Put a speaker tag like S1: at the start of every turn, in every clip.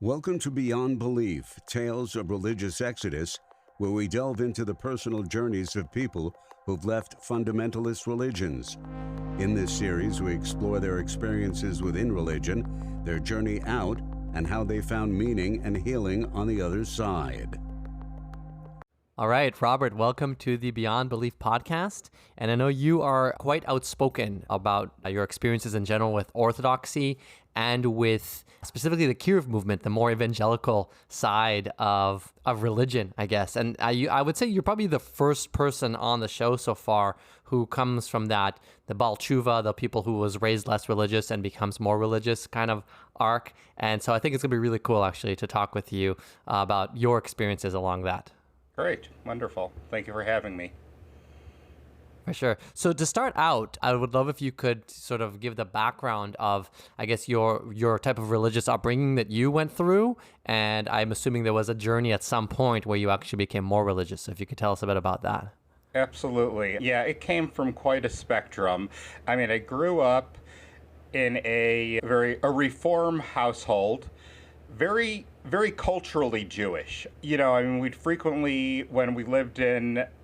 S1: Welcome to Beyond Belief, Tales of Religious Exodus, where we delve into the personal journeys of people who've left fundamentalist religions. In this series, we explore their experiences within religion, their journey out, and how they found meaning and healing on the other side.
S2: All right, Robert, welcome to the Beyond Belief podcast. And I know you are quite outspoken about your experiences in general with Orthodoxy and with specifically the Kiruv movement, the more evangelical side of religion, I guess. And I would say you're probably the first person on the show so far who comes from that, the Ba'al Teshuva, the people who was raised less religious and becomes more religious kind of arc. And so I think it's going to be really cool, actually, to talk with you about your experiences along that.
S3: Great. Wonderful. Thank you for having me.
S2: For sure. So to start out, I would love if you could sort of give the background of, I guess, your type of religious upbringing that you went through. And I'm assuming there was a journey at some point where you actually became more religious. So if you could tell us a bit about that.
S3: Absolutely. Yeah, it came from quite a spectrum. I mean, I grew up in a Reform household. Very culturally Jewish. You know, I mean, we'd frequently, when we lived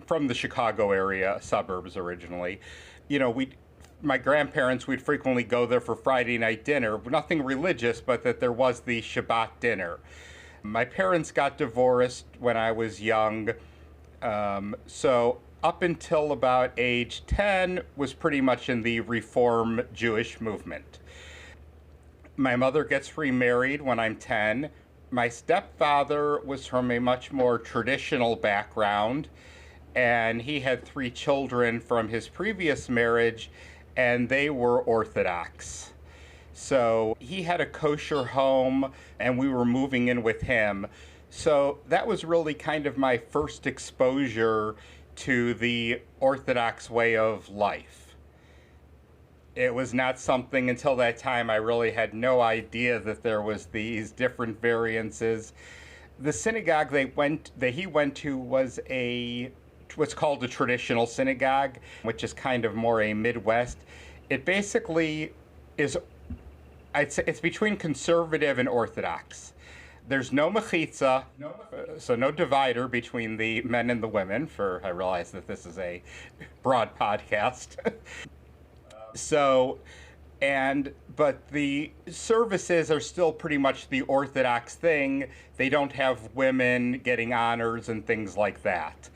S3: from the Chicago area, suburbs originally, you know, my grandparents, we'd frequently go there for Friday night dinner. Nothing religious, but that there was the Shabbat dinner. My parents got divorced when I was young. So up until about age 10 was pretty much in the Reform Jewish movement. My mother gets remarried when I'm 10. My stepfather was from a much more traditional background, and he had 3 children from his previous marriage, and they were Orthodox. So he had a kosher home, and we were moving in with him. So that was really kind of my first exposure to the Orthodox way of life. It was not something until that time I really had no idea that there was these different variances. The synagogue that he went to was what's called a traditional synagogue, which is kind of more a Midwest. It basically is, I'd say it's between conservative and Orthodox. There's no mechitza, so no divider between the men and the women. I realize that this is a broad podcast. But the services are still pretty much the Orthodox thing. They don't have women getting honors and things like that.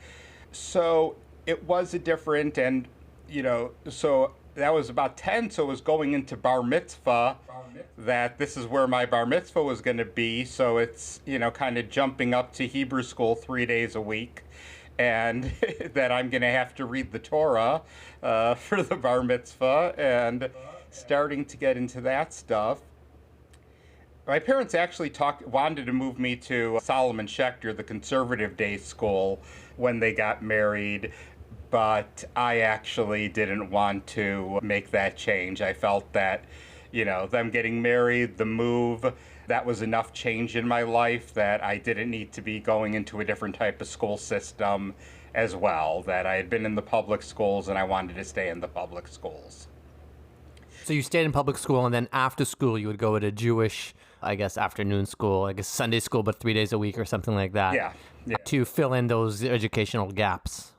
S3: So it was a different, and, you know, so that was about 10, so it was going into bar mitzvah, that this is where my bar mitzvah was going to be. So it's, you know, kind of jumping up to Hebrew school 3 days a week. And that I'm going to have to read the Torah for the bar mitzvah, and starting to get into that stuff. My parents actually wanted to move me to Solomon Schechter, the conservative day school, when they got married, but I actually didn't want to make that change. I felt that, you know, them getting married, the move, that was enough change in my life that I didn't need to be going into a different type of school system as well, that I had been in the public schools and I wanted to stay in the public schools.
S2: So you stayed in public school, and then after school you would go to Jewish, I guess, afternoon school, I guess Sunday school, but 3 days a week or something like that.
S3: Yeah.
S2: To fill in those educational gaps.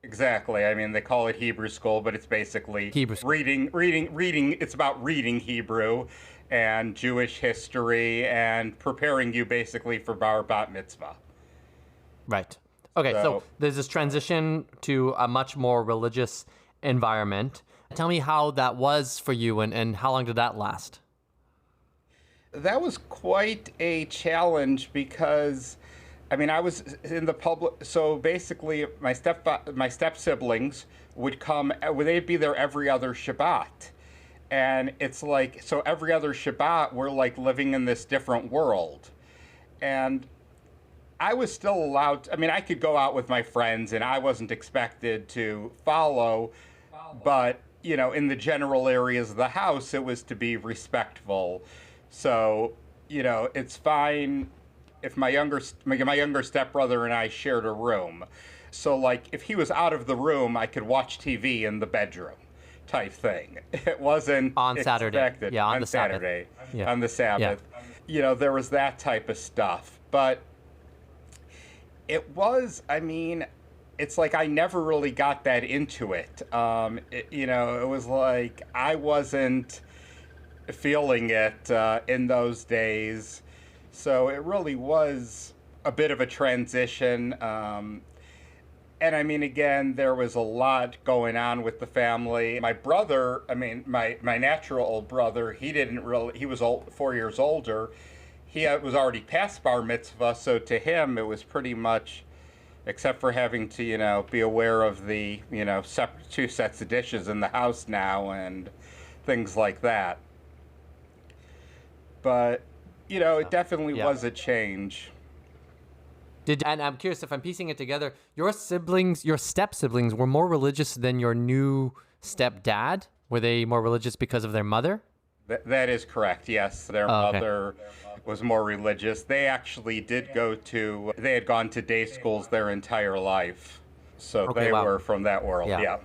S3: Exactly. I mean, they call it Hebrew school, but it's basically
S2: Hebrew school.
S3: reading. It's about reading Hebrew and Jewish history and preparing you basically for bat mitzvah.
S2: Right. Okay, so there's this transition to a much more religious environment. Tell me how that was for you, and how long did that last?
S3: That was quite a challenge because, I mean, I was in the public, so basically my step siblings would come, they'd be there every other Shabbat. And it's like, so every other Shabbat, we're like living in this different world. And I was still allowed, I mean, I could go out with my friends and I wasn't expected to follow, but, you know, in the general areas of the house, it was to be respectful. So, you know, it's fine if my younger stepbrother and I shared a room. So, like, if he was out of the room, I could watch TV in the bedroom type thing. It wasn't
S2: on Saturday.
S3: Expected.
S2: Yeah, on
S3: the
S2: Saturday.
S3: Yeah. On the Sabbath. there was that type of stuff. But it's like I never really got that into it. It was like I wasn't feeling it in those days. So it really was a bit of a transition. And again, there was a lot going on with the family. My brother, my natural old brother, he was 4 years older. He was already past bar mitzvah, so to him it was pretty much, except for having to, be aware of the, separate 2 sets of dishes in the house now and things like that. But, it definitely was a change.
S2: And I'm curious, if I'm piecing it together, your step siblings were more religious than your new stepdad? Were they more religious because of their mother?
S3: That is correct, yes. Their mother was more religious. They actually they had gone to day schools their entire life. So they were from that world, yeah.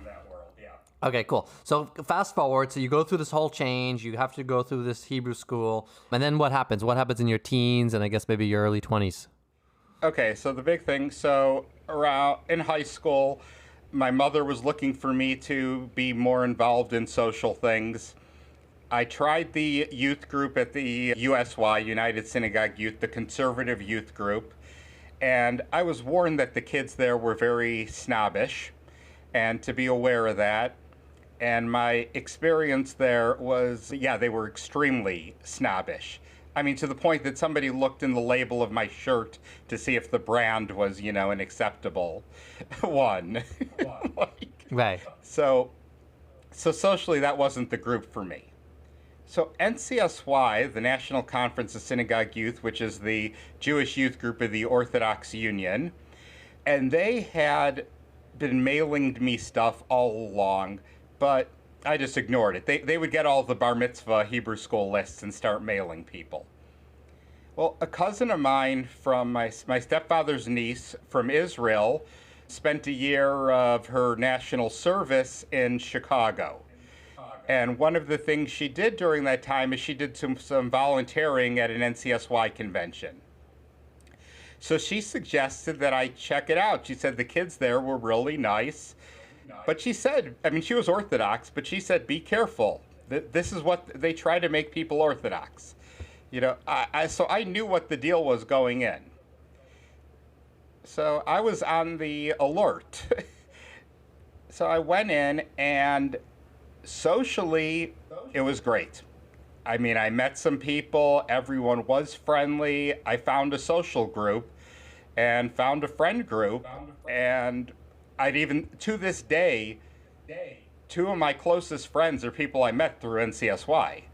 S2: Okay, cool. So fast forward, so you go through this whole change, you have to go through this Hebrew school, and then what happens? What happens in your teens and I guess maybe your early 20s?
S3: Okay, so the big thing, around in high school, my mother was looking for me to be more involved in social things. I tried the youth group at the USY, United Synagogue Youth, the conservative youth group, and I was warned that the kids there were very snobbish, and to be aware of that. And my experience there was, they were extremely snobbish. To the point that somebody looked in the label of my shirt to see if the brand was, an acceptable one.
S2: Right.
S3: So socially, that wasn't the group for me. So NCSY, the National Conference of Synagogue Youth, which is the Jewish youth group of the Orthodox Union, and they had been mailing me stuff all along, but I just ignored it. They would get all the bar mitzvah Hebrew school lists and start mailing people. Well, a cousin of mine from my stepfather's niece from Israel spent a year of her national service in Chicago. And one of the things she did during that time is she did some volunteering at an NCSY convention. So she suggested that I check it out. She said the kids there were really nice. But she said, she was Orthodox, but she said, be careful. This is what they try to make people Orthodox. So I knew what the deal was going in. So I was on the alert. So I went in, and socially, it was great. I met some people. Everyone was friendly. I found a social group and found a friend group. And to this day, 2 of my closest friends are people I met through NCSY.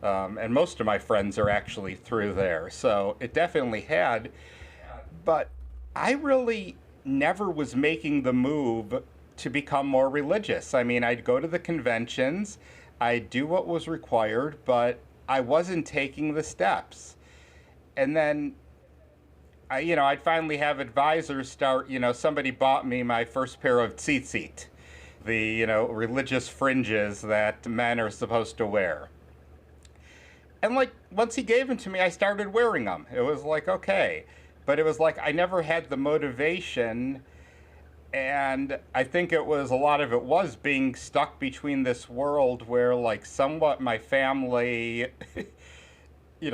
S3: And most of my friends are actually through there. So it definitely had. But I really never was making the move to become more religious. I'd go to the conventions, I'd do what was required, but I wasn't taking the steps. And then I'd finally have advisors start, somebody bought me my first pair of tzitzit, the, religious fringes that men are supposed to wear. And once he gave them to me, I started wearing them. It was like, okay. But it was like I never had the motivation. And I think a lot of it was being stuck between this world where somewhat my family,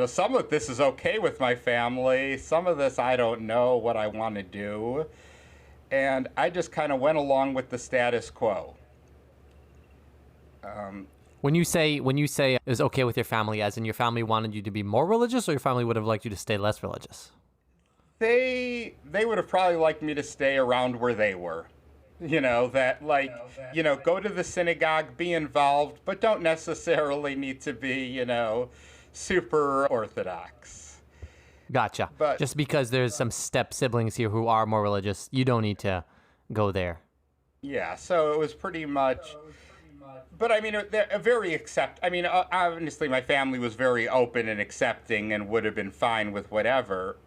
S3: some of this is okay with my family. Some of this, I don't know what I want to do. And I just kind of went along with the status quo.
S2: When you say it was okay with your family, as in your family wanted you to be more religious, or your family would have liked you to stay less religious?
S3: They would have probably liked me to stay around where they were. Go to the synagogue, be involved, but don't necessarily need to be, super Orthodox.
S2: Gotcha. But just because there's some step siblings here who are more religious, you don't need to go there.
S3: Yeah, so it was pretty much. But they're very obviously my family was very open and accepting and would have been fine with whatever.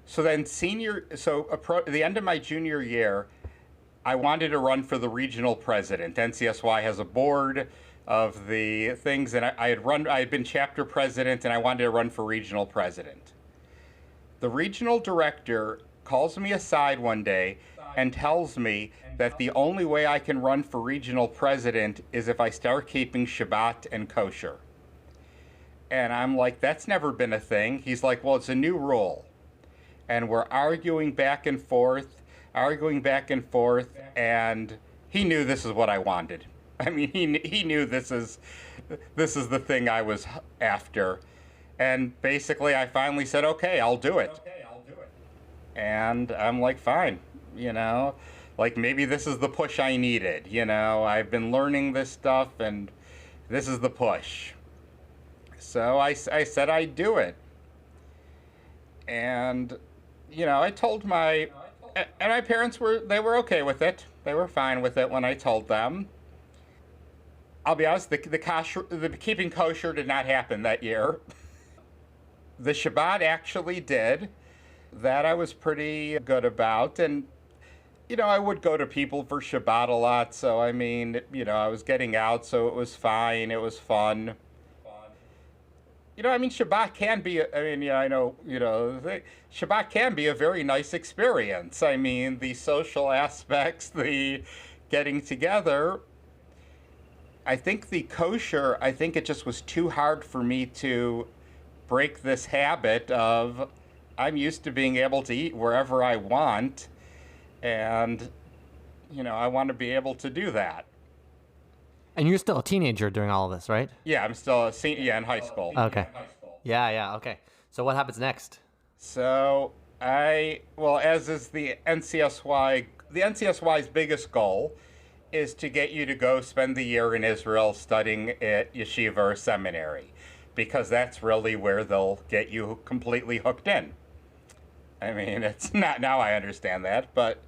S3: So then the end of my junior year, I wanted to run for the regional president. NCSY has a board. of the things, and I had been chapter president, and I wanted to run for regional president. The regional director calls me aside one day and tells me that the only way I can run for regional president is if I start keeping Shabbat and kosher. And I'm like, that's never been a thing. He's like, well, it's a new rule. And we're arguing back and forth, and he knew this is what I wanted. I mean, he knew this is the thing I was after. And basically, I finally said, okay, I'll do it. And I'm like, fine, like maybe this is the push I needed. I've been learning this stuff, and this is the push. So I said I'd do it. And, I told my parents were okay with it. They were fine with it when I told them. I'll be honest, the keeping kosher did not happen that year. The Shabbat actually did. That I was pretty good about. And, I would go to people for Shabbat a lot. So, I mean, I was getting out, so it was fine. It was fun. Shabbat can be, Shabbat can be a very nice experience. I mean, the social aspects, the getting together. I think the kosher, it just was too hard for me to break this habit of, I'm used to being able to eat wherever I want, and, I want to be able to do that.
S2: And you're still a teenager during all of this, right?
S3: Yeah, I'm still a senior, in high school.
S2: Okay. Yeah, okay. So what happens next?
S3: So as is the NCSY's biggest goal is to get you to go spend the year in Israel studying at Yeshiva or seminary, because that's really where they'll get you completely hooked in. I mean, it's not, now I understand that, but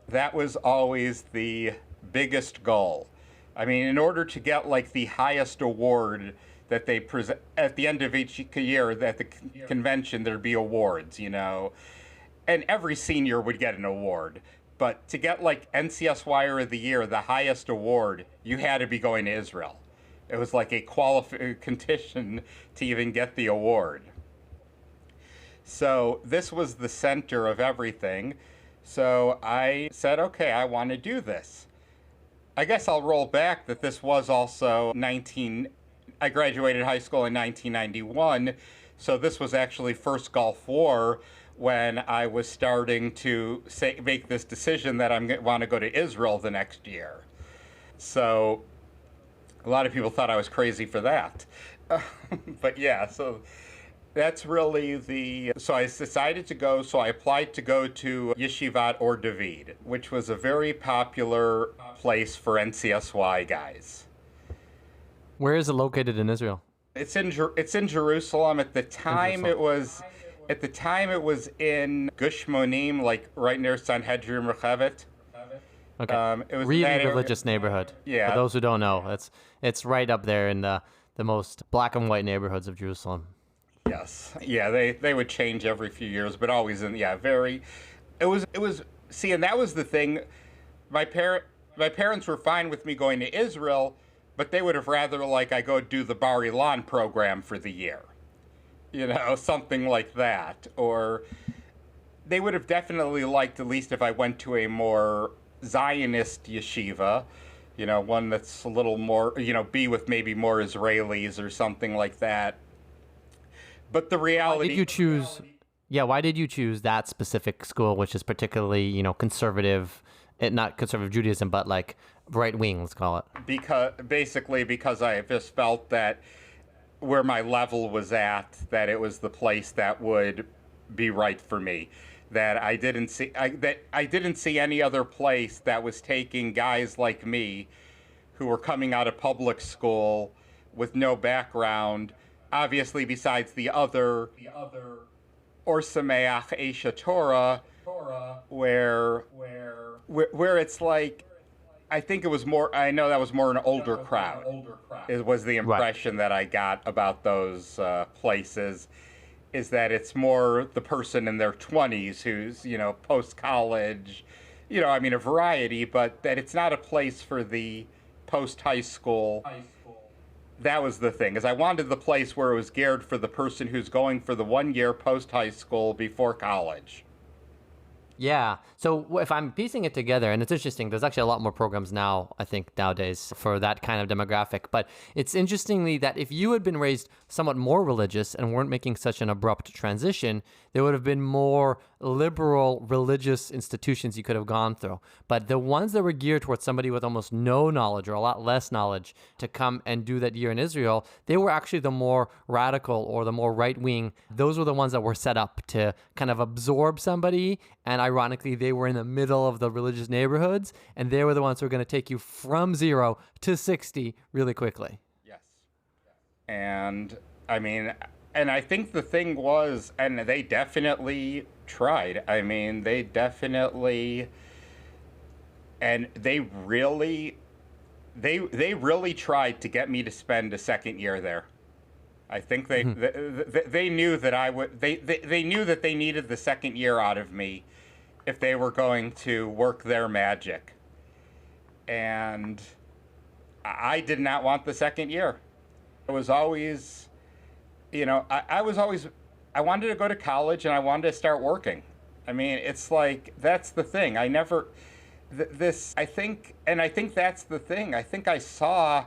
S3: that was always the biggest goal. I mean, in order to get like the highest award that they present at the end of each year at the convention, there'd be awards, and every senior would get an award. But to get like NCSY of the year, the highest award, you had to be going to Israel. It was like a condition to even get the award. So this was the center of everything. So I said, okay, I want to do this. I guess I'll roll back that this was also I graduated high school in 1991. So this was actually first Gulf War, when I was starting to make this decision that I want to go to Israel the next year. So a lot of people thought I was crazy for that. But yeah, so that's really so I decided to go, so I applied to go to Yeshivat or David, which was a very popular place for NCSY guys.
S2: Where is it located in Israel?
S3: It's in Jerusalem. At the time it was in Gush Monim, like right near Sanhedrin Rechevet.
S2: Okay.
S3: It was
S2: really religious neighborhood.
S3: Yeah.
S2: For those who don't know, it's right up there in the most black and white neighborhoods of Jerusalem.
S3: Yes. Yeah, they would change every few years, but always very. It was. See, and that was the thing. My parents were fine with me going to Israel, but they would have rather I go do the Bar Ilan program for the year. Something like that. Or they would have definitely liked, at least if I went to a more Zionist yeshiva, one that's a little more, be with maybe more Israelis or something like that. But the reality...
S2: Why did you choose that specific school, which is particularly, conservative, not conservative Judaism, but like right-wing, let's call it?
S3: Because I just felt that where my level was at, that it was the place that would be right for me. That I didn't see any other place that was taking guys like me who were coming out of public school with no background, obviously besides the other or Sameach Esha Torah, where it's like, I think it was more, I know that was more an older crowd. It was the impression that I got about those places, is that it's more the person in their 20s who's, post-college, a variety, but that it's not a place for the post-high school that was the thing, is I wanted the place where it was geared for the person who's going for the 1 year post high school before college.
S2: Yeah. So if I'm piecing it together, and it's interesting, there's actually a lot more programs now, I think, nowadays for that kind of demographic. But it's interestingly that if you had been raised somewhat more religious and weren't making such an abrupt transition, there would have been more liberal religious institutions you could have gone through. But the ones that were geared towards somebody with almost no knowledge or a lot less knowledge to come and do that year in Israel, they were actually the more radical or the more right-wing. Those were the ones that were set up to kind of absorb somebody. And ironically, they were in the middle of the religious neighborhoods, and they were the ones who were going to take you from 0 to 60 really quickly.
S3: Yes. And I mean, and I think the thing was, and they definitely tried. I mean, they definitely, and they really tried to get me to spend a second year there. I think they knew that I would. They knew that they needed the second year out of me if they were going to work their magic. And I did not want the second year. I was always, I wanted to go to college and I wanted to start working. I mean, it's like, that's the thing. I think that's the thing. I think I saw,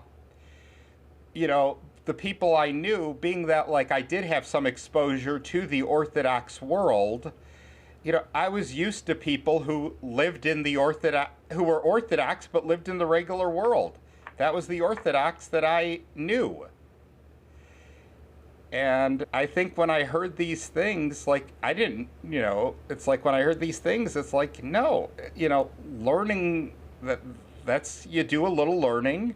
S3: the people I knew, being that like I did have some exposure to the Orthodox world, I was used to people who lived in the who were Orthodox but lived in the regular world. That was the Orthodox that I knew. And I think when I heard these things, like I didn't, it's like when I heard these things, it's like, no, learning that's you do a little learning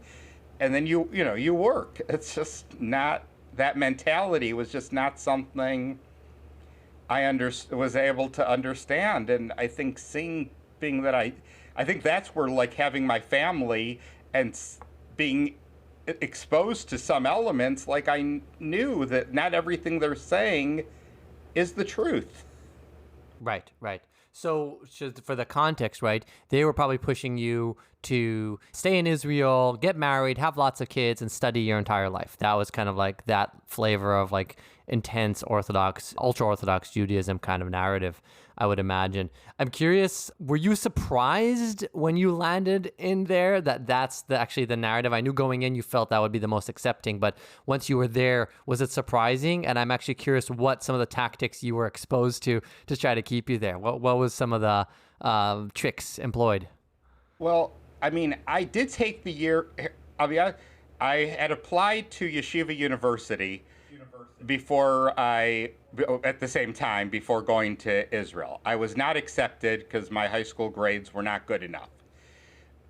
S3: and then you work. It's just not, that mentality was just not something I was able to understand. And I think being that I think that's where like having my family and being exposed to some elements, like I knew that not everything they're saying is the truth.
S2: Right. So just for the context, right, they were probably pushing you to stay in Israel, get married, have lots of kids, and study your entire life. That was kind of like that flavor of like intense Orthodox, ultra-Orthodox Judaism kind of narrative, I would imagine. I'm curious, were you surprised when you landed in there that that's actually the narrative? I knew going in you felt that would be the most accepting, but once you were there, was it surprising? And I'm actually curious what some of the tactics you were exposed to try to keep you there. What was some of the tricks employed?
S3: Well, I mean, I did take the year. I had applied to Yeshiva University at the same time before going to Israel. I was not accepted because my high school grades were not good enough.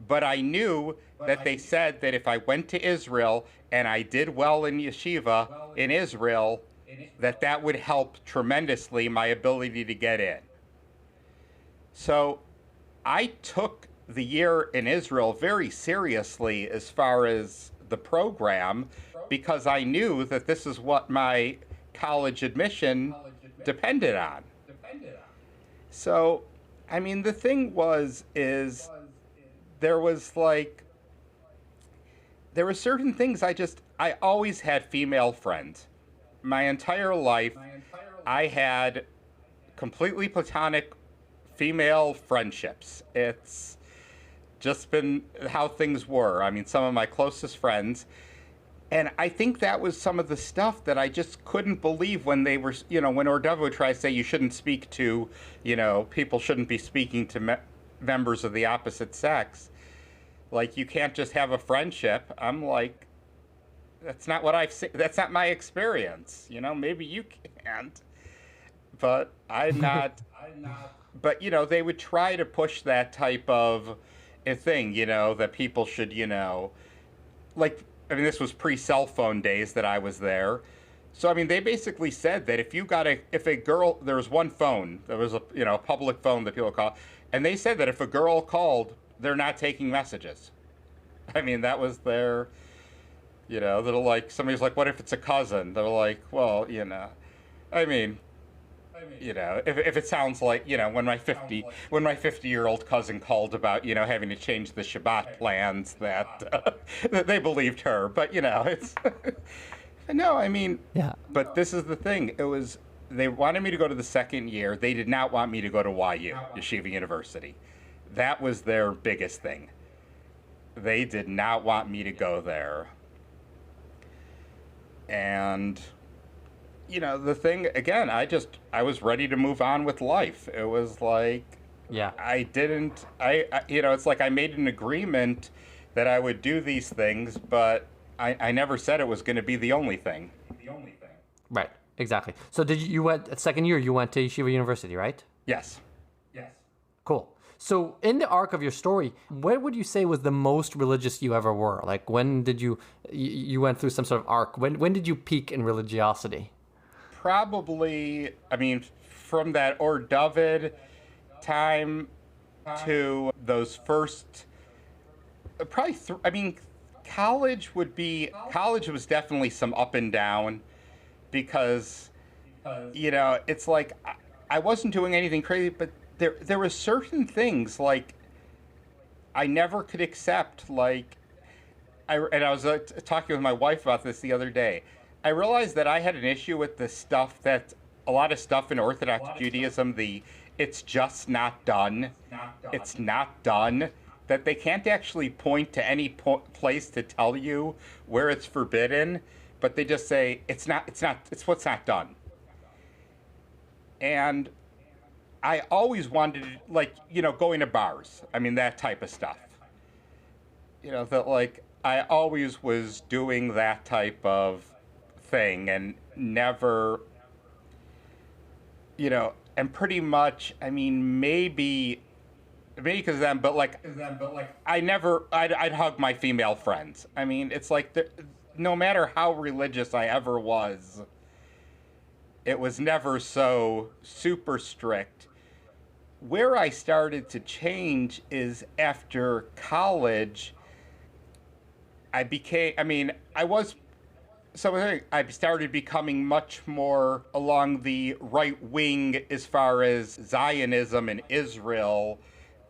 S3: But I knew that they said that if I went to Israel and I did well in Yeshiva in Israel, that would help tremendously my ability to get in. So I took the year in Israel very seriously as far as the program, because I knew that this is what my college admission depended on. So, I mean, the thing is there were certain things I always had female friends. My entire life, I had completely platonic female friendships. It's just been how things were. I mean, some of my closest friends. And I think that was some of the stuff that I just couldn't believe when they were, when Ordevo would try to say you shouldn't speak to, people shouldn't be speaking to members of the opposite sex. Like, you can't just have a friendship. I'm like, that's not what I've seen. That's not my experience. Maybe you can't, but I'm not. But, they would try to push that type of a thing, that people should, this was pre-cell phone days that I was there. So, they basically said that if a girl, there was one phone, there was a, public phone that people call, and they said that if a girl called, they're not taking messages. That was their, they're like, somebody's like, what if it's a cousin? They're like, well, if it sounds like, when my 50-year-old cousin called about, having to change the Shabbat plans, that they believed her. But, it's no, I mean,
S2: Yeah.
S3: but this is the thing. They wanted me to go to the second year. They did not want me to go to YU, Yeshiva University. That was their biggest thing. They did not want me to go there. And, the thing, again, I was ready to move on with life. It was like,
S2: Yeah.
S3: it's like I made an agreement that I would do these things, but I never said it was going to be the only thing.
S2: Right. Exactly. So you went second year, you went to Yeshiva University, right?
S3: Yes.
S2: Cool. So in the arc of your story, what would you say was the most religious you ever were? Like when did you went through some sort of arc? When did you peak in religiosity?
S3: Probably, I mean, from that Or David time to those first, college was definitely some up and down, because, it's like I wasn't doing anything crazy, but there were certain things like I never could accept. Like, I was talking with my wife about this the other day. I realized that I had an issue with the stuff that a lot of stuff in Orthodox Judaism, it's just not done. It's not done. That they can't actually point to any place to tell you where it's forbidden, but they just say it's what's not done. And I always wanted, going to bars. I mean, that type of stuff. I always was doing that type of thing and never, and pretty much, I mean, maybe because of them, but I'd hug my female friends. I mean, it's like, no matter how religious I ever was, it was never so super strict. Where I started to change is after college. I started becoming much more along the right wing as far as Zionism and Israel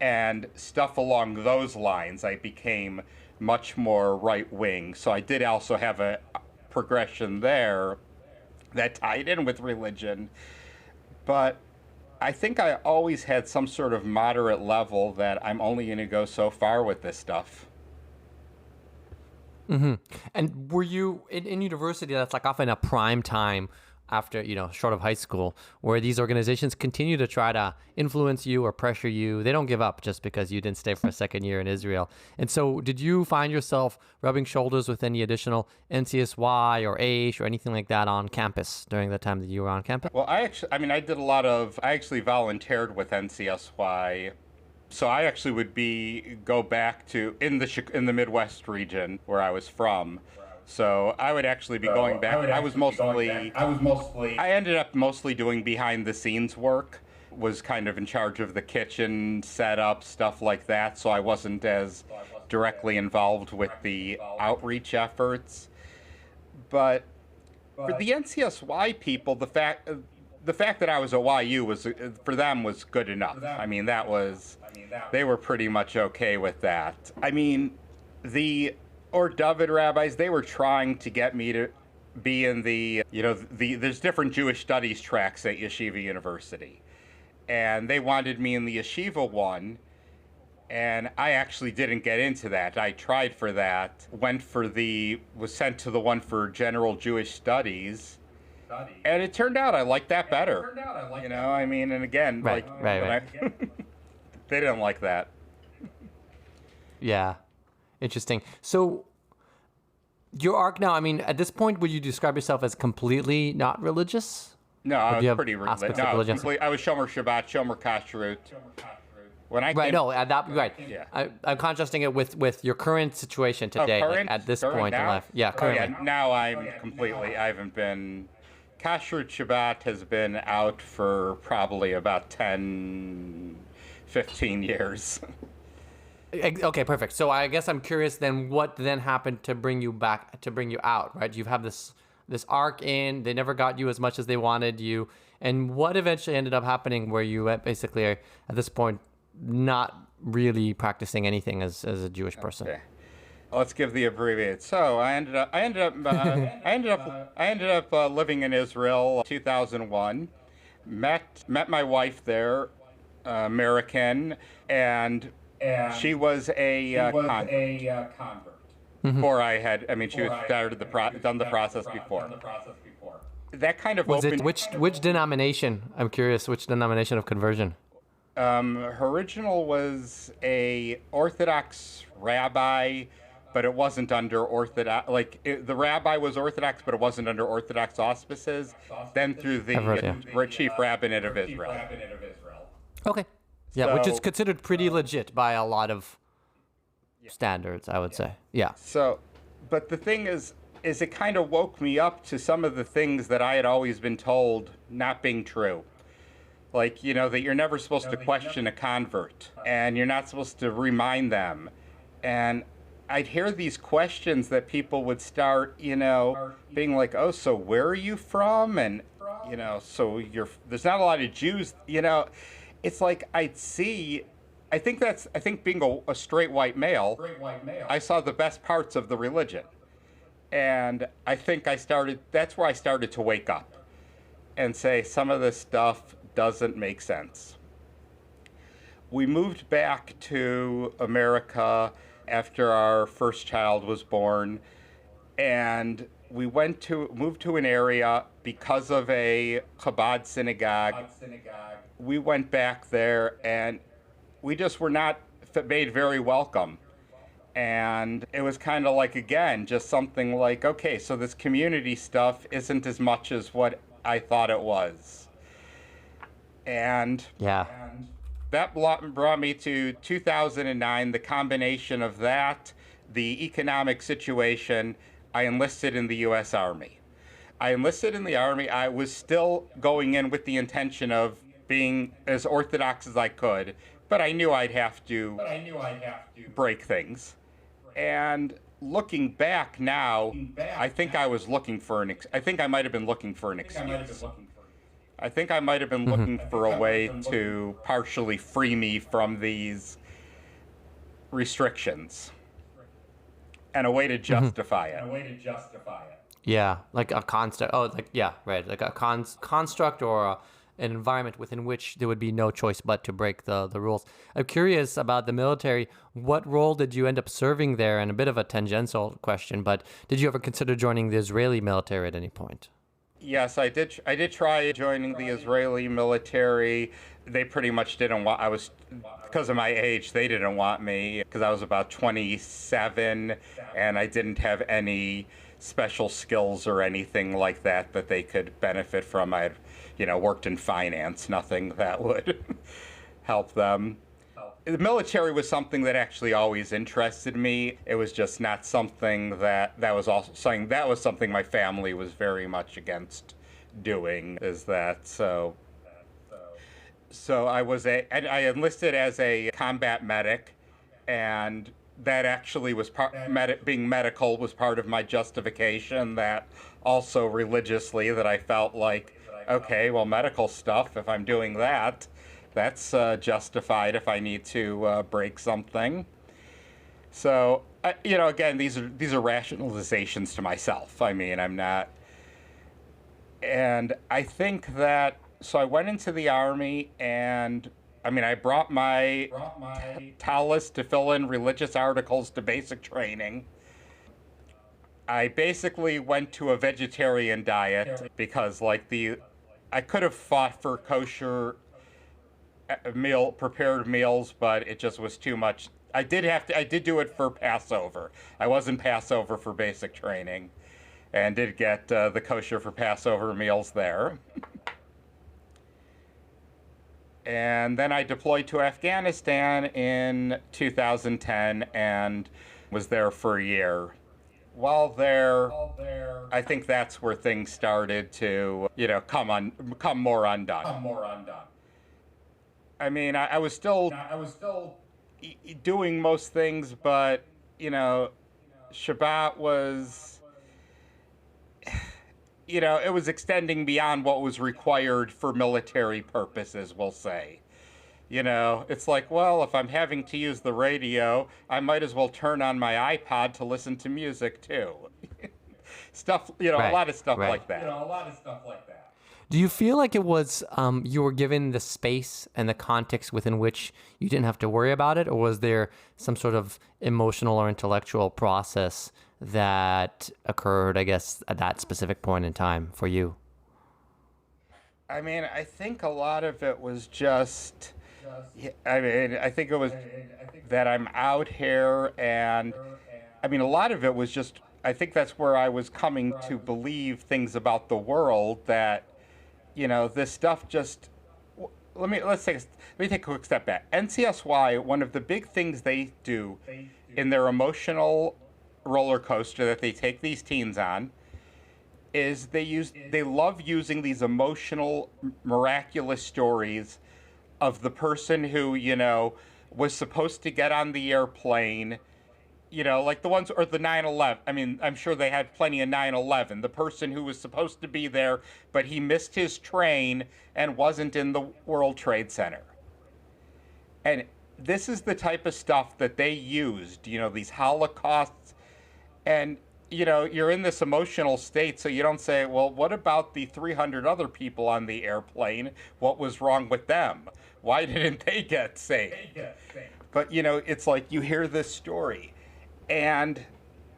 S3: and stuff along those lines. I became much more right wing. So I did also have a progression there that tied in with religion. But I think I always had some sort of moderate level that I'm only going to go so far with this stuff.
S2: Mm-hmm. And were you in university? That's like often a prime time after, short of high school, where these organizations continue to try to influence you or pressure you. They don't give up just because you didn't stay for a second year in Israel. And so did you find yourself rubbing shoulders with any additional NCSY or AISH or anything like that on campus during the time that you were on campus?
S3: Well, I actually volunteered with NCSY. So I actually would go back to in the Midwest region where I was from. So I would actually be going back. I ended up mostly doing behind the scenes work, was kind of in charge of the kitchen setup, stuff like that. So I wasn't as directly involved with the outreach efforts. But for the NCSY people, the fact that I was a YU for them was good enough. I mean, they were pretty much okay with that. I mean, the Or David rabbis, they were trying to get me to be in there's different Jewish studies tracks at Yeshiva University. And they wanted me in the Yeshiva one, and I actually didn't get into that. I tried for that, was sent to the one for general Jewish studies. And it turned out I liked that better. I mean, and again,
S2: right.
S3: They didn't like that.
S2: Yeah. Interesting. So your arc now, I mean, at this point, would you describe yourself as completely not religious?
S3: No, I was pretty religious. No, I was Shomer Shabbat, Shomer Kashrut.
S2: Yeah. I'm contrasting it with your current situation today, at this point in life. Yeah, currently.
S3: Now I haven't been... Kashrut Shabbat has been out for probably about 10, 15 years.
S2: Okay, perfect. So I guess I'm curious then, what then happened to bring you out, right? You have this arc in, they never got you as much as they wanted you, And what eventually ended up happening where you basically are, at this point, not really practicing anything as a Jewish person?
S3: Okay. Let's give the abbreviated. So I ended up living in Israel 2001. Met my wife there, American, and she was a convert. Before I had, I mean, she had done the process before. That kind of
S2: Was
S3: opened.
S2: it which denomination? I'm curious, which denomination of conversion?
S3: Her original was a Orthodox rabbi, but it wasn't under Orthodox. The rabbi was Orthodox, but it wasn't under Orthodox auspices. Then through the chief rabbinate of Israel.
S2: Okay. Yeah, which is
S3: So-
S2: considered pretty legit by a lot of standards, I would say. Yeah.
S3: So, but the thing is it kind of woke me up to some of the things that I had always been told not being true. Like, that you're never supposed to question a convert, and you're not supposed to remind them. And I'd hear these questions that people would start, being like, oh, so where are you from? And, so there's not a lot of Jews, it's like I think being a straight white male, I saw the best parts of the religion. And I think that's where I started to wake up and say some of this stuff doesn't make sense. We moved back to America after our first child was born, and we moved to an area because of a Chabad synagogue. We went back there, and we just were not made very welcome. And it was kind of like, again, just something like, okay, so this community stuff isn't as much as what I thought it was. And
S2: Yeah.
S3: that brought me to 2009, the combination of that, the economic situation. I enlisted in the U.S. Army. I was still going in with the intention of being as Orthodox as I could, but I knew I'd have to break things. And looking back now, I think I was looking for I think I might have been looking for an excuse. I think I might have been looking for a way to partially free me from these restrictions and a way to justify it.
S2: Yeah, like a construct. Oh, right. Like a construct or an environment within which there would be no choice but to break the rules. I'm curious about the military. What role did you end up serving there? And a bit of a tangential question, but did you ever consider joining the Israeli military at any point?
S3: Yes, I did. I did try joining the Israeli military. They pretty much didn't want. Because of my age, they didn't want me because I was about 27 and I didn't have any special skills or anything like that they could benefit from. I had, worked in finance, nothing that would help them. The military was something that actually always interested me. It was just not something that was something my family was very much against doing. So I enlisted as a combat medic, and that actually was being medical was part of my justification. That also religiously that I felt like, okay, well, medical stuff, if I'm doing that, that's justified if I need to break something. So, again, these are rationalizations to myself. I mean, I'm not. And I think that, so I went into the Army, and I brought my tallis to fill in religious articles to basic training. I basically went to a vegetarian diet because, I could have fought for kosher prepared meals, but it just was too much. I did do it for Passover. I was in Passover for basic training, and did get the kosher for Passover meals there. And then I deployed to Afghanistan in 2010 and was there for a year. While there, I think that's where things started to, come more undone. I was still doing most things, but, Shabbat was, it was extending beyond what was required for military purposes, we'll say. It's like, well, if I'm having to use the radio, I might as well turn on my iPod to listen to music too. Stuff,
S2: Right,
S3: a lot of stuff
S2: right.
S3: like that.
S2: Do you feel like it was you were given the space and the context within which you didn't have to worry about it, or was there some sort of emotional or intellectual process that occurred, I guess, at that specific point in time for you?
S3: I mean, I think a lot of it was just, I think it was that I'm out here, and I mean, a lot of it was just, I think that's where I was coming to believe things about the world that, this stuff just, let me take a quick step back. NCSY, one of the big things they do in their emotional roller coaster that they take these teens on is they love using these emotional, miraculous stories of the person who, was supposed to get on the airplane, like the ones, or the 9/11. I mean, I'm sure they had plenty of 9/11. The person who was supposed to be there, but he missed his train and wasn't in the World Trade Center. And this is the type of stuff that they used, these holocausts. And, you're in this emotional state, so you don't say, well, what about the 300 other people on the airplane? What was wrong with them? Why didn't they get saved? But, it's like you hear this story. And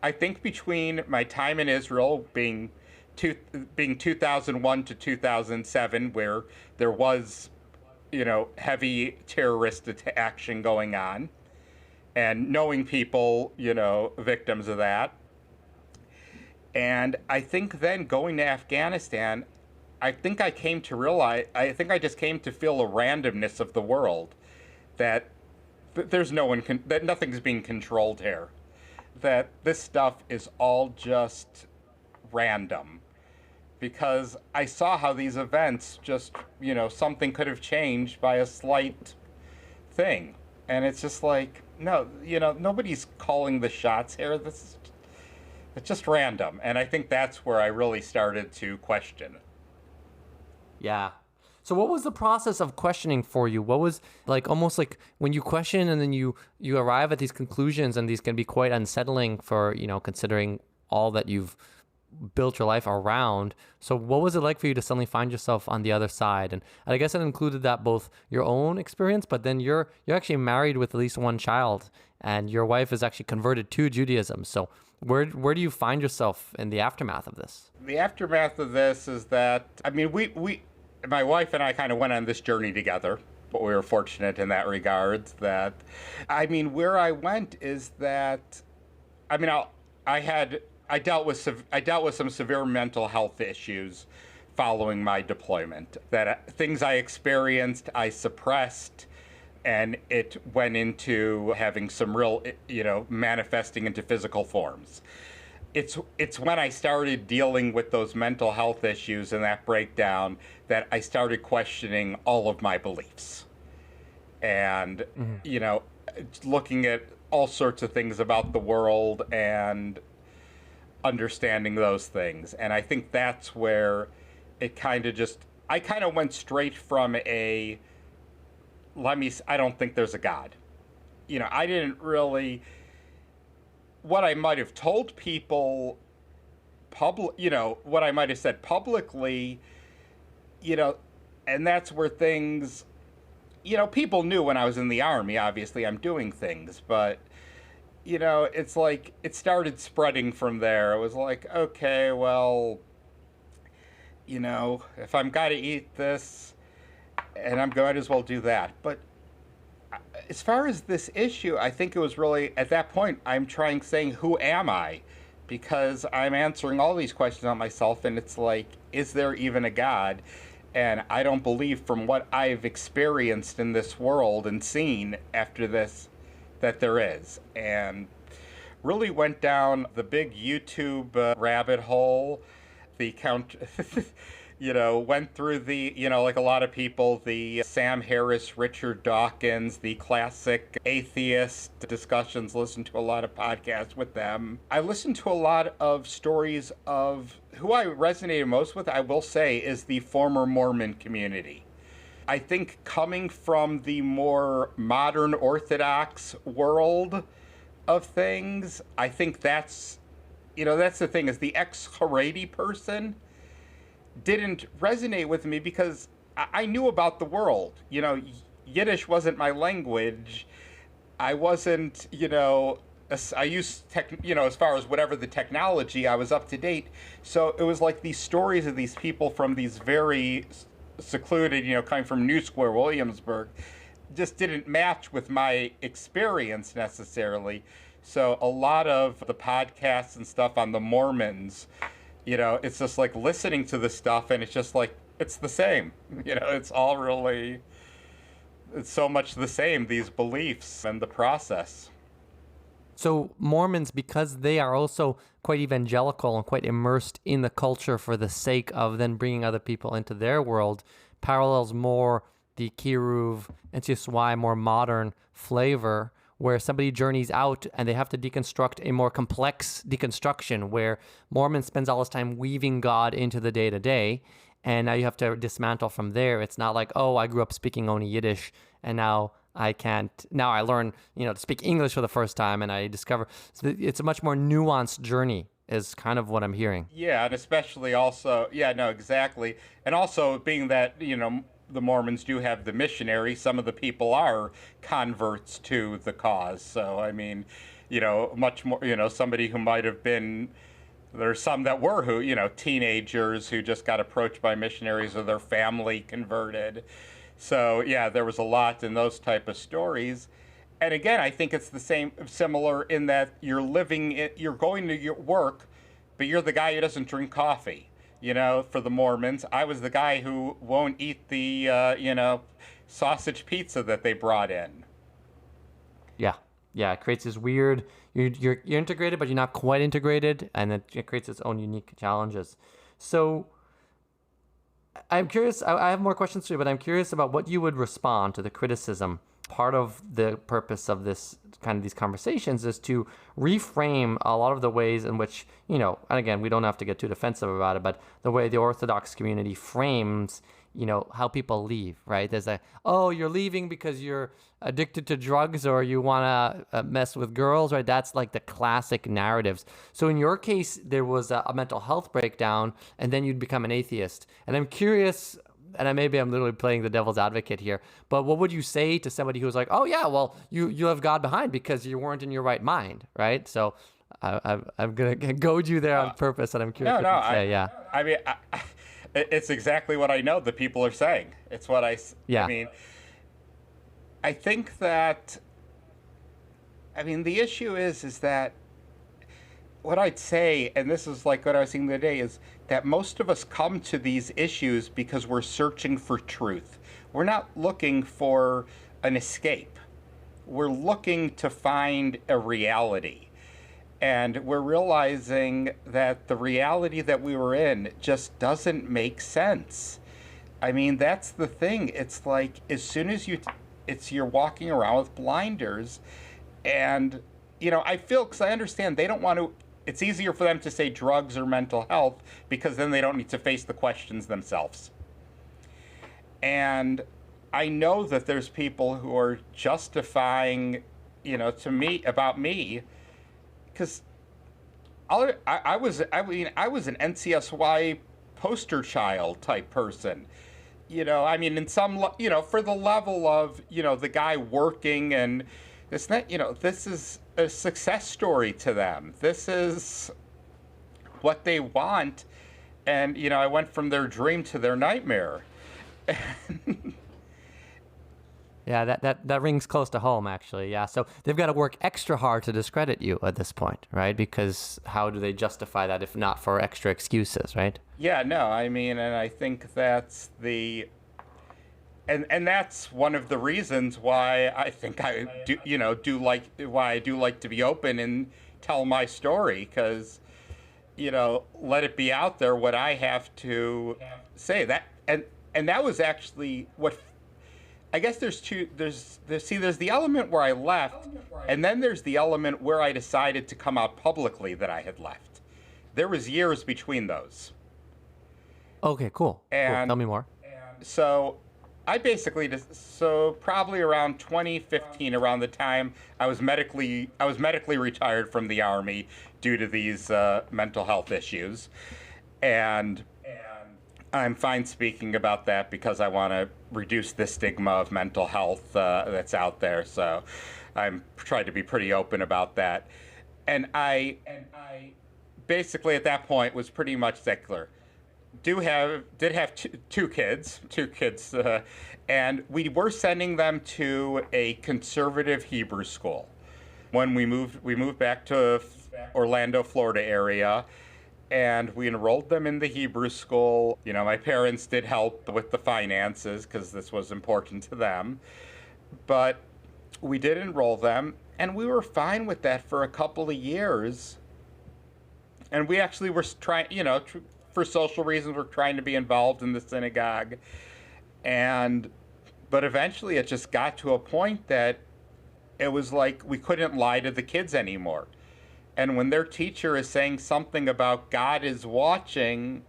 S3: I think between my time in Israel being 2001 to 2007, where there was, heavy terrorist action going on, and knowing people, victims of that. And I think then going to Afghanistan, I think I just came to feel a randomness of the world, that there's that nothing's being controlled here. That this stuff is all just random, because I saw how these events just, something could have changed by a slight thing. And it's just like, no, nobody's calling the shots here. It's just random. And I think that's where I really started to question.
S2: Yeah. So what was the process of questioning for you? What was almost like when you question and then you arrive at these conclusions, and these can be quite unsettling for, considering all that you've built your life around. So what was it like for you to suddenly find yourself on the other side? And I guess it included that both your own experience, but then you're actually married with at least one child, and your wife is actually converted to Judaism. So where do you find yourself in the aftermath of this?
S3: The aftermath of this is that, I mean, my wife and I kind of went on this journey together, but we were fortunate in that regard. That, I mean, where I went is that, I mean, I dealt with some severe mental health issues following my deployment. That things I experienced, I suppressed, and it went into having some real, manifesting into physical forms. It's when I started dealing with those mental health issues and that breakdown that I started questioning all of my beliefs. And, looking at all sorts of things about the world and understanding those things. And I think that's where it I kind of went straight from I don't think there's a God. I didn't really, what I might have told people what I might have said publicly, and that's where things, people knew when I was in the Army, obviously I'm doing things, but, it's like, it started spreading from there. It was like, okay, well, if I'm got to eat this, and I'm going to as well do that. But as far as this issue, I think it was really, at that point, I'm saying, who am I? Because I'm answering all these questions on myself, and it's like, is there even a God? And I don't believe, from what I've experienced in this world and seen after this, that there is. And really went down the big YouTube rabbit hole. went through the, like a lot of people, the Sam Harris, Richard Dawkins, the classic atheist discussions, listened to a lot of podcasts with them. I listened to a lot of stories of who I resonated most with, I will say, is the former Mormon community. I think coming from the more modern Orthodox world of things, I think that's the thing, is the ex-Haredi person didn't resonate with me because I knew about the world. Yiddish wasn't my language. I wasn't, I used, as far as whatever the technology, I was up to date. So it was like these stories of these people from these very secluded, coming from New Square, Williamsburg, just didn't match with my experience necessarily. So a lot of the podcasts and stuff on the Mormons, it's just like listening to the stuff and it's just like, it's the same. It's all really, it's so much the same, these beliefs and the process.
S2: So Mormons, because they are also quite evangelical and quite immersed in the culture for the sake of then bringing other people into their world, parallels more the Kiruv, NCSY, more modern flavor, where somebody journeys out and they have to deconstruct a more complex deconstruction, where Mormon spends all his time weaving God into the day-to-day, and now you have to dismantle from there. It's not like, oh, I grew up speaking only Yiddish, and now I can't, now I learn, to speak English for the first time, and I discover, so it's a much more nuanced journey, is kind of what I'm hearing.
S3: Yeah, and especially also, exactly. And also being that, the Mormons do have the missionary, some of the people are converts to the cause. So, I mean, much more, somebody who might have been, there's some that were teenagers who just got approached by missionaries or their family converted. So, yeah, there was a lot in those type of stories. And again, I think it's similar in that you're going to your work, but you're the guy who doesn't drink coffee. For the Mormons, I was the guy who won't eat the, sausage pizza that they brought in.
S2: Yeah. It creates this weird, you're integrated, but you're not quite integrated, and it creates its own unique challenges. So I'm curious, I have more questions for you, but I'm curious about what you would respond to the criticism. Part of the purpose of this kind of these conversations is to reframe a lot of the ways in which, and again, we don't have to get too defensive about it, but the way the Orthodox community frames, how people leave, right? There's oh, you're leaving because you're addicted to drugs or you want to mess with girls, right? That's like the classic narratives. So in your case, there was a mental health breakdown and then you'd become an atheist. And I'm curious, and maybe I'm literally playing the devil's advocate here, but what would you say to somebody who's like, oh yeah, well, you have God behind because you weren't in your right mind, right? So I'm going to goad you there on purpose, and I'm curious what you say, yeah.
S3: I mean, it's exactly what I know the people are saying. It's what I mean, I think that, the issue is that what I'd say, and this is like what I was saying the other day, is that most of us come to these issues because we're searching for truth. We're not looking for an escape. We're looking to find a reality. And we're realizing that the reality that we were in just doesn't make sense. That's the thing. It's like as soon as you're walking around with blinders, and, I feel, because I understand they don't want to, it's easier for them to say drugs or mental health because then they don't need to face the questions themselves. And I know that there's people who are justifying, to me, about me, because I was an NCSY poster child type person. In some, for the level of, the guy working, and it's not, this is a success story to them. This is what they want. And, I went from their dream to their nightmare.
S2: Yeah, that rings close to home, actually. Yeah, so they've got to work extra hard to discredit you at this point, right? Because how do they justify that if not for extra excuses, right?
S3: Yeah, no, and I think that's and that's one of the reasons why I think I do like to be open and tell my story, because let it be out there what I have to say. And that was actually what I guess there's the element where I left, and then there's the element where I decided to come out publicly that I had left. There was years between those.
S2: Okay, cool.
S3: And
S2: Tell me more.
S3: so I basically so probably around 2015, around the time I was medically retired from the Army due to these mental health issues, and I'm fine speaking about that because I want to reduce the stigma of mental health that's out there. So I'm trying to be pretty open about that. And I basically at that point was pretty much secular. Did have two kids, and we were sending them to a conservative Hebrew school. When we moved back to Orlando, Florida area, and we enrolled them in the Hebrew school. My parents did help with the finances because this was important to them, but we did enroll them, and we were fine with that for a couple of years. And we actually were trying, for social reasons, we're trying to be involved in the synagogue. But eventually it just got to a point that it was like we couldn't lie to the kids anymore. And when their teacher is saying something about God is watching,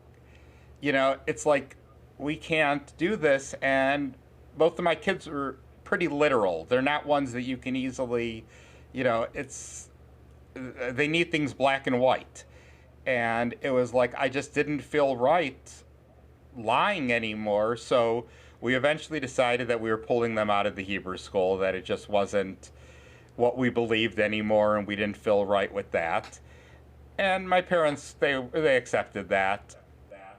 S3: it's like we can't do this. And both of my kids are pretty literal. They're not ones that you can easily, they need things black and white. And it was like I just didn't feel right lying anymore. So we eventually decided that we were pulling them out of the Hebrew school, that it just wasn't what we believed anymore, and we didn't feel right with that. And my parents, they accepted that.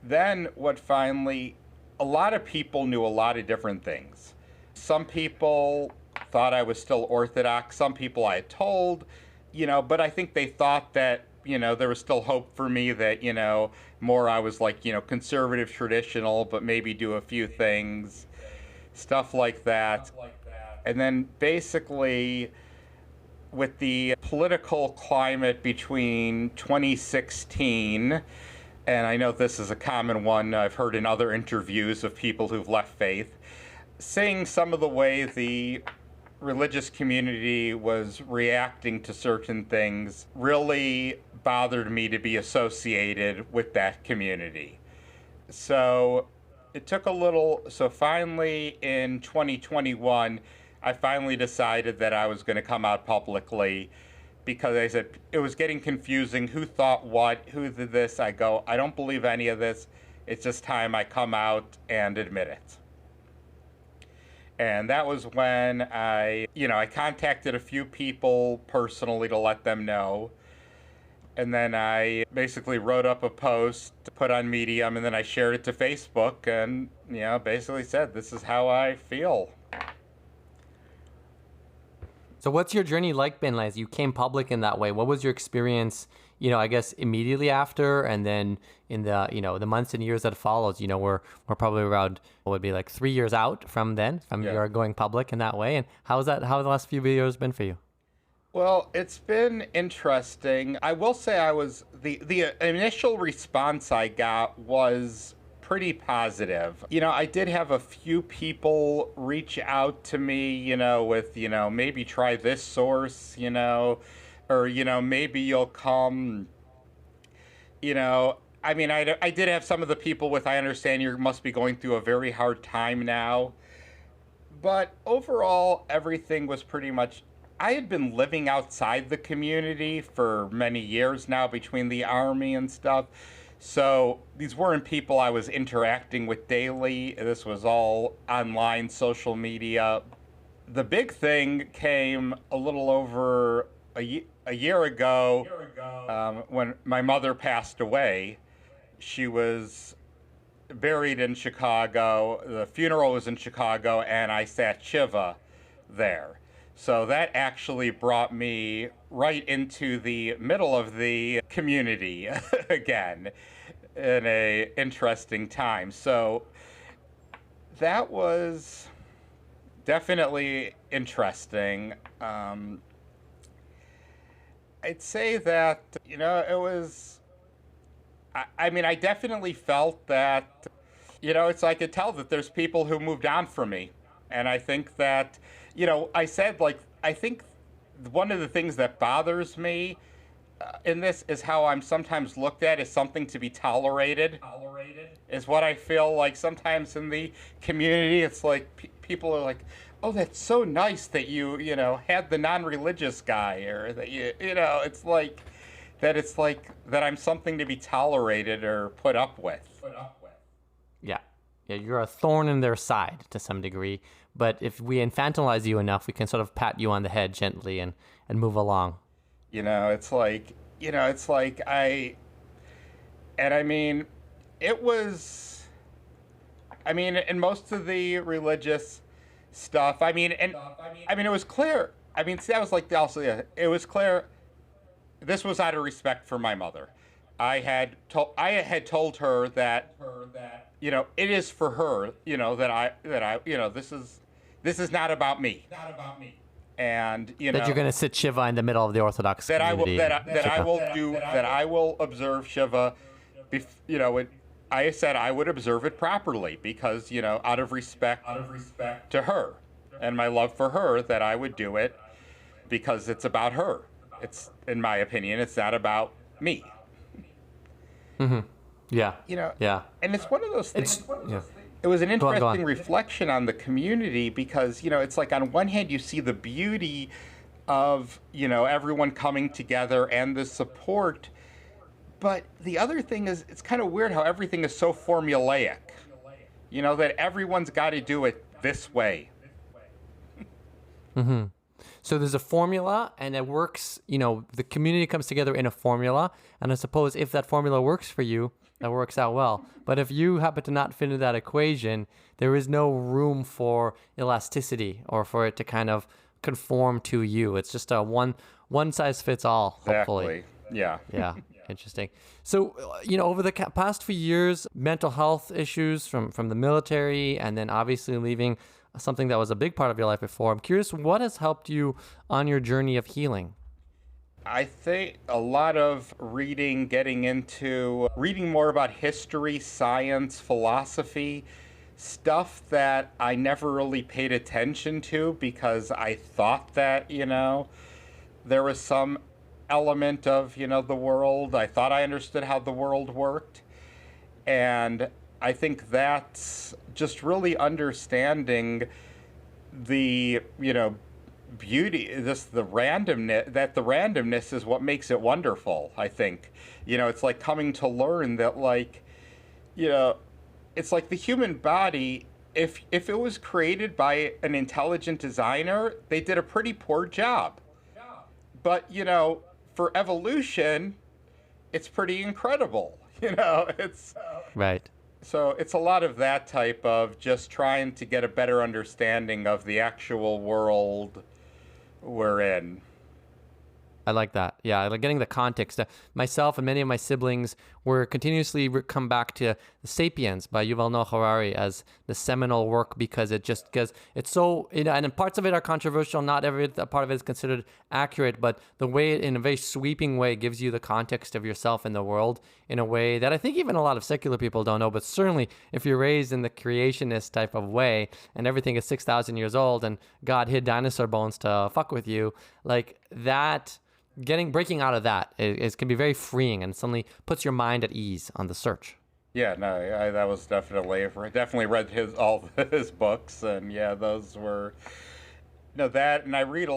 S3: Then a lot of people knew a lot of different things. Some people thought I was still Orthodox. Some people I had told, but I think they thought that, there was still hope for me that, more I was like, conservative, traditional, but maybe do a few things, stuff like that. And then basically, with the political climate between 2016, and I know this is a common one I've heard in other interviews of people who've left faith, seeing some of the way the religious community was reacting to certain things really bothered me to be associated with that community. So it took so finally in 2021, I finally decided that I was going to come out publicly because I said it was getting confusing. Who thought what? Who did this? I go, I don't believe any of this. It's just time I come out and admit it. And that was when I contacted a few people personally to let them know. And then I basically wrote up a post to put on Medium, and then I shared it to Facebook and, basically said, this is how I feel.
S2: So what's your journey been as you came public in that way? What was your experience, I guess immediately after, and then in the, the months and years that followed? We're probably around, what would be like 3 years out from your going public in that way. And how have the last few years been for you?
S3: Well, it's been interesting. I will say the initial response I got was pretty positive. I did have a few people reach out to me, with, maybe try this source, or, maybe you'll come, I did have some of the people with, I understand you must be going through a very hard time now. But overall, everything was pretty much, I had been living outside the community for many years now between the Army and stuff. So these weren't people I was interacting with daily. This was all online, social media. The big thing came a little over a year ago when my mother passed away. She was buried in Chicago. The funeral was in Chicago, and I sat Shiva there. So that actually brought me right into the middle of the community again in a interesting time. So that was definitely interesting. I'd say that, it was I mean, I definitely felt that, it's I could tell that there's people who moved on from me. And I think that, I said, like, I think one of the things that bothers me in this is how I'm sometimes looked at as something to be tolerated. Is what I feel like sometimes in the community. It's like people are like, oh, that's so nice that you had the non-religious guy, or that it's like that I'm something to be tolerated or put up with.
S2: Yeah. Yeah, you're a thorn in their side to some degree. But if we infantilize you enough, we can sort of pat you on the head gently and move along.
S3: It's like, in most of the religious stuff, it was clear. That was like also, yeah, it was clear. This was out of respect for my mother. I had told her that, it is for her, this is not about me. And
S2: that you're going to sit Shiva in the middle of the Orthodox community.
S3: That I will observe Shiva. I said I would observe it properly because out of respect to her and my love for her, that I would do it because it's about her. It's, in my opinion, it's not about me.
S2: Mm-hmm. Yeah. Yeah.
S3: And it's one of those things. It was an interesting reflection on the community because, it's like on one hand you see the beauty of, everyone coming together and the support. But the other thing is, it's kind of weird how everything is so formulaic, that everyone's got to do it this way.
S2: Mm-hmm. So there's a formula and it works, the community comes together in a formula. And I suppose if that formula works for you, that works out well. But if you happen to not fit into that equation, there is no room for elasticity or for it to kind of conform to you. It's just a one size fits all, hopefully.
S3: Exactly. Yeah.
S2: Yeah. Interesting. So, over the past few years, mental health issues from the military and then obviously leaving something that was a big part of your life before. I'm curious, what has helped you on your journey of healing?
S3: I think a lot of reading more about history, science, philosophy, stuff that I never really paid attention to because I thought that, there was some element of, the world. I thought I understood how the world worked. And I think that's just really understanding the, beauty, the randomness is what makes it wonderful, I think. It's like coming to learn that, like, it's like the human body, if it was created by an intelligent designer, they did a pretty poor job. But, for evolution, it's pretty incredible. It's...
S2: Right.
S3: So it's a lot of that type of just trying to get a better understanding of the actual world we're in.
S2: I like that. Yeah, I like getting the context. Myself and many of my siblings were continuously come back to *Sapiens* by Yuval Noah Harari as the seminal work because it's so, and parts of it are controversial. Not every part of it is considered accurate, but the way it, in a very sweeping way, gives you the context of yourself and the world in a way that I think even a lot of secular people don't know. But certainly, if you're raised in the creationist type of way and everything is 6,000 years old and God hid dinosaur bones to fuck with you, like that. Breaking out of that can be very freeing and suddenly puts your mind at ease on the search.
S3: Yeah, no, that was definitely read all his books, and yeah, those were that, and I like reading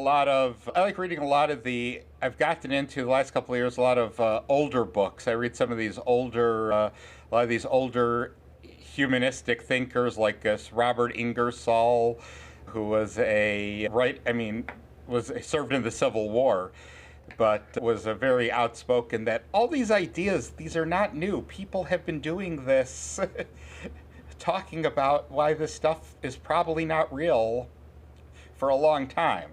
S3: a lot of I've gotten into the last couple of years a lot of older books. I read some of these a lot of these older humanistic thinkers like Robert Ingersoll, who was served in the Civil War, but was a very outspoken that all these ideas, these are not new. People have been doing this, talking about why this stuff is probably not real for a long time.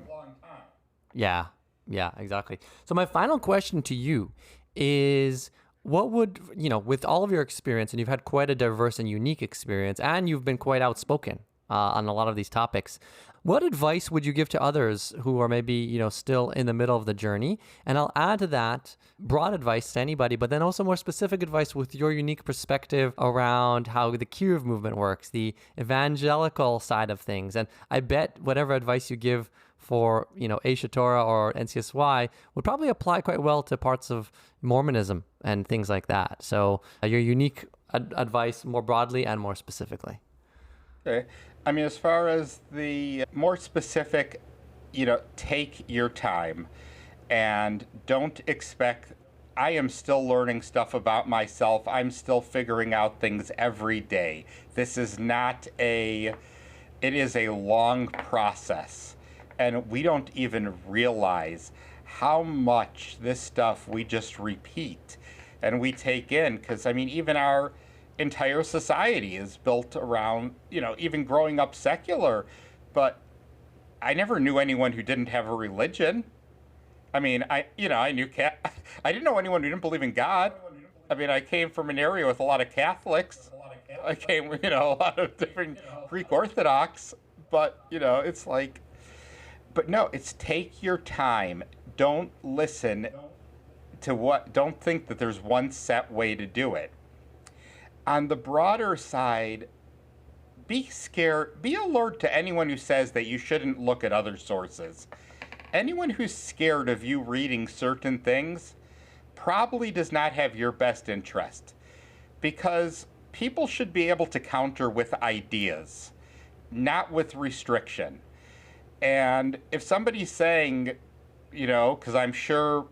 S2: Yeah, exactly. So my final question to you is, what would, with all of your experience, and you've had quite a diverse and unique experience, and you've been quite outspoken on a lot of these topics. What advice would you give to others who are maybe, still in the middle of the journey? And I'll add to that broad advice to anybody, but then also more specific advice with your unique perspective around how the Kiruv movement works, the evangelical side of things. And I bet whatever advice you give for, Aish Torah or NCSY would probably apply quite well to parts of Mormonism and things like that. So your unique advice more broadly and more specifically.
S3: Okay. I mean, as far as the more specific, take your time and don't expect. I am still learning stuff about myself. I'm still figuring out things every day. This is not it is a long process. And we don't even realize how much this stuff we just repeat and we take in. Because, even our entire society is built around, even growing up secular. But I never knew anyone who didn't have a religion. I knew I didn't know anyone who didn't believe in God. I came from an area with a lot of Catholics. I came, a lot of different Greek Orthodox. But, it's like, but no, it's take your time. Don't listen to don't think that there's one set way to do it. On the broader side, be alert to anyone who says that you shouldn't look at other sources. Anyone who's scared of you reading certain things probably does not have your best interest, because people should be able to counter with ideas, not with restriction. And if somebody's saying, because I'm sure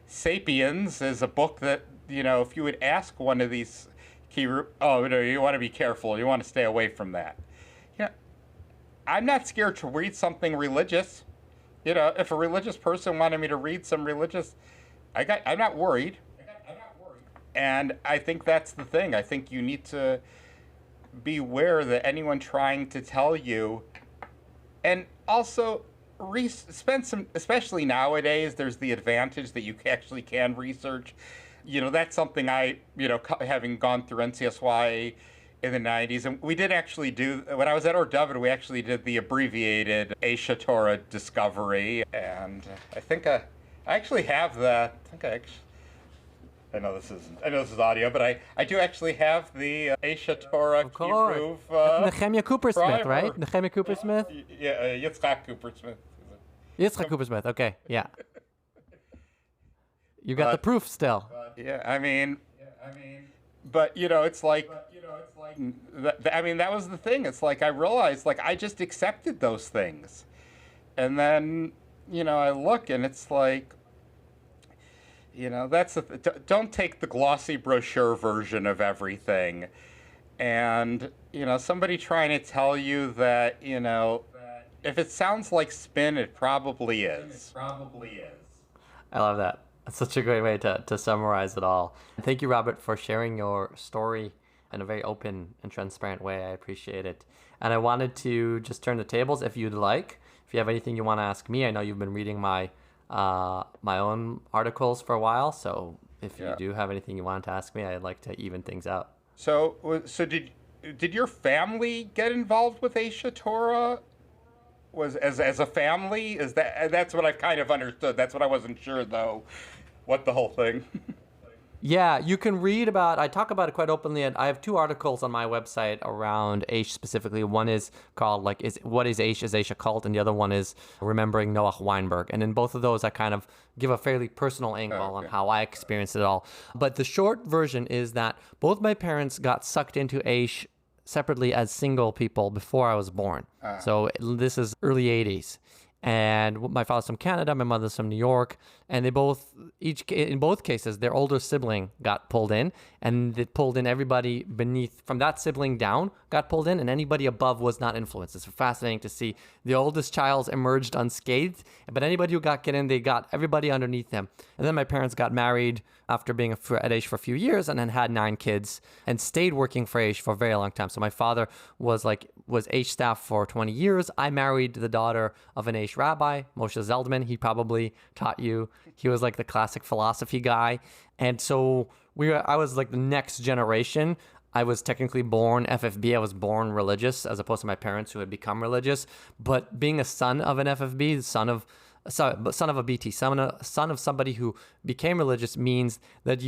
S3: Sapiens is a book that, if you would ask one of these you want to be careful. You want to stay away from that. I'm not scared to read something religious. If a religious person wanted me to read some religious, I'm not worried. And I think that's the thing. I think you need to beware that anyone trying to tell you, and also spend some, especially nowadays, there's the advantage that you actually can research. That's something I, having gone through NCSY in the 90s, and we did actually do, when I was at Orthodox, we actually did the abbreviated Aish Torah discovery, and I think I actually have that. I know this is audio, but I do actually have the Aish Torah Kiruv.
S2: Nehemiah Coopersmith, right? Nehemiah Coopersmith?
S3: Yeah, Yitzchak Coopersmith.
S2: Yitzchak Coopersmith, okay, yeah. You got the proof still.
S3: But it's like, that was the thing. It's like I realized, I just accepted those things, and then I look and it's like, that's don't take the glossy brochure version of everything, and somebody trying to tell you that if it sounds like spin, it probably is.
S2: I love that. That's such a great way to summarize it all. Thank you, Robert, for sharing your story in a very open and transparent way. I appreciate it. And I wanted to just turn the tables, if you'd like. If you have anything you want to ask me, I know you've been reading my own articles for a while. So if you do have anything you want to ask me, I'd like to even things out.
S3: So did your family get involved with Aish Torah? Was as a family? That's what I've kind of understood. That's what I wasn't sure, though, what the whole thing.
S2: Yeah, you can read about, I talk about it quite openly, and I have two articles on my website around Aish specifically. One is called, What is Aish? Is Aish a cult? And the other one is Remembering Noach Weinberg. And in both of those, I kind of give a fairly personal angle on how I experienced it all. But the short version is that both my parents got sucked into Aish separately as single people before I was born. So this is early 80s. And my father's from Canada, my mother's from New York, and in both cases, their older sibling got pulled in, and it pulled in everybody beneath, from that sibling down, got pulled in, and anybody above was not influenced. It's fascinating to see the oldest child emerged unscathed, but anybody who got in, they got everybody underneath them. And then my parents got married after being at Aish for a few years, and then had 9 kids, and stayed working for Aish for a very long time. So my father was Aish staff for 20 years. I married the daughter of an Aish rabbi, Moshe Zeldman. He probably taught you. He was like the classic philosophy guy. And so I was like the next generation I was technically born FFB. I was born religious as opposed to my parents who had become religious. But being a son of an FFB, son of a BT, son of somebody who became religious means that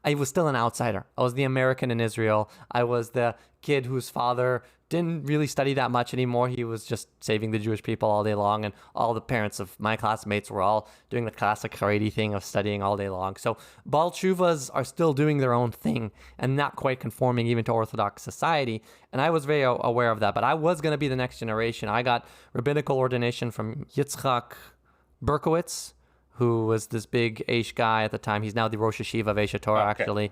S2: I was still an outsider. I was the American in Israel. I was the kid whose father didn't really study that much anymore. He was just saving the Jewish people all day long. And all the parents of my classmates were all doing the classic Haredi thing of studying all day long. So Ba'al Teshuvas are still doing their own thing and not quite conforming even to Orthodox society. And I was very aware of that. But I was going to be the next generation. I got rabbinical ordination from Yitzchak Berkowitz, who was this big Aish guy at the time. He's now the Rosh Yeshiva of Aish Torah, actually.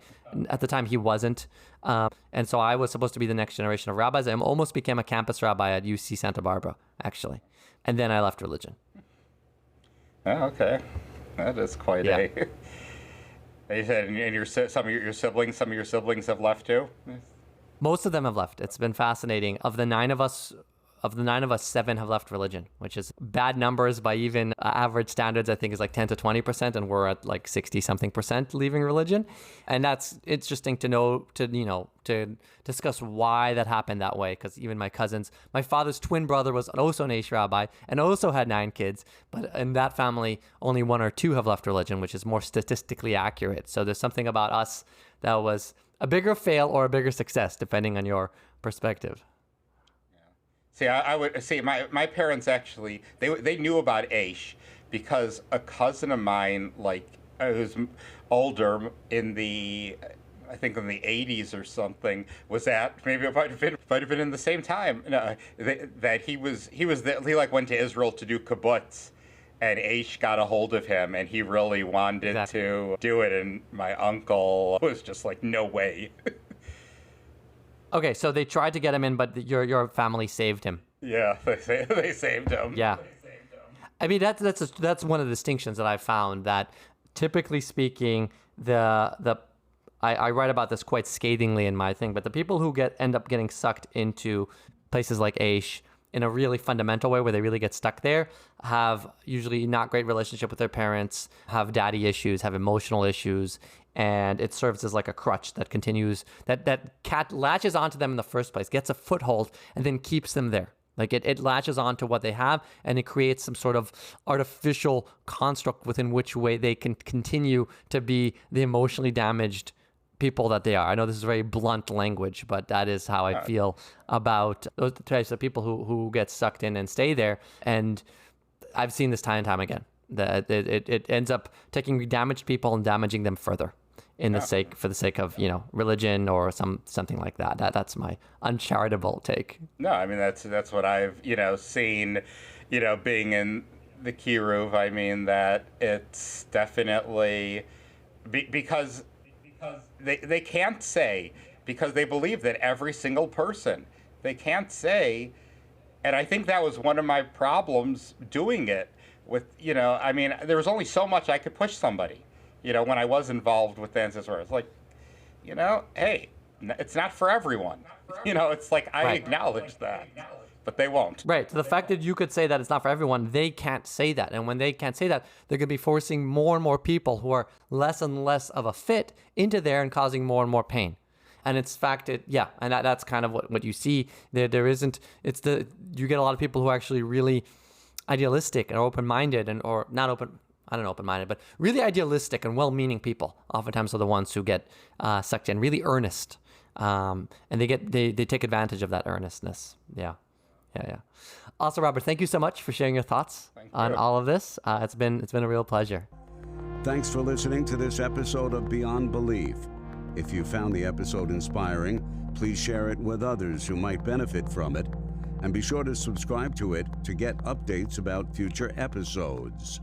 S2: At the time, he wasn't. And so I was supposed to be the next generation of rabbis. I almost became a campus rabbi at UC Santa Barbara, actually. And then I left religion.
S3: Oh, okay. That is quite a... You said, and some of your siblings have left too?
S2: Most of them have left. It's been fascinating. Of the nine of us, 7 have left religion, which is bad numbers by even average standards. I think is like 10 to 20%, and we're at like 60-something% leaving religion. And that's interesting to know, to discuss why that happened that way. Because even my father's twin brother was also an Aish rabbi and also had 9 kids. But in that family, only 1 or 2 have left religion, which is more statistically accurate. So there's something about us that was a bigger fail or a bigger success, depending on your perspective.
S3: See, I would say my parents actually, they knew about Aish because a cousin of mine, like, who's older in the 80s or something, was at, maybe it might have been in the same time, that he went to Israel to do kibbutz, and Aish got a hold of him, and he really wanted to do it, and my uncle was just like, no way.
S2: Okay, so they tried to get him in, but your family saved him.
S3: Yeah, they saved him.
S2: Yeah, I mean that's one of the distinctions that I found. That typically speaking, I write about this quite scathingly in my thing, but the people who end up getting sucked into places like Aish in a really fundamental way, where they really get stuck there, have usually not great relationship with their parents, have daddy issues, have emotional issues. And it serves as like a crutch that continues, that cat latches onto them in the first place, gets a foothold, and then keeps them there. Like it latches onto what they have, and it creates some sort of artificial construct within which way they can continue to be the emotionally damaged people that they are. I know this is very blunt language, but that is how I feel about those types of people who get sucked in and stay there. And I've seen this time and time again. That it ends up taking damaged people and damaging them further. For the sake of religion or something like that. That's my uncharitable take.
S3: No, I mean that's what I've seen, being in the Kiruv. I mean that it's definitely because they can't say, because they believe that every single person, they can't say, and I think that was one of my problems doing it with I mean there was only so much I could push somebody. When I was involved with the ancestors, it's like, hey, it's not for everyone. It's like, I acknowledge that, but they won't.
S2: Right. So the fact that you could say that it's not for everyone, they can't say that. And when they can't say that, they're going to be forcing more and more people who are less and less of a fit into there and causing more and more pain. And it's fact, and that's kind of what you see. There isn't, you get a lot of people who are actually really idealistic and open-minded or not open-minded, but really idealistic and well-meaning people oftentimes are the ones who get sucked in, really earnest. And they take advantage of that earnestness. Yeah. Also, Robert, thank you so much for sharing your thoughts on all of this. It's been a real pleasure.
S1: Thanks for listening to this episode of Beyond Belief. If you found the episode inspiring, please share it with others who might benefit from it. And be sure to subscribe to it to get updates about future episodes.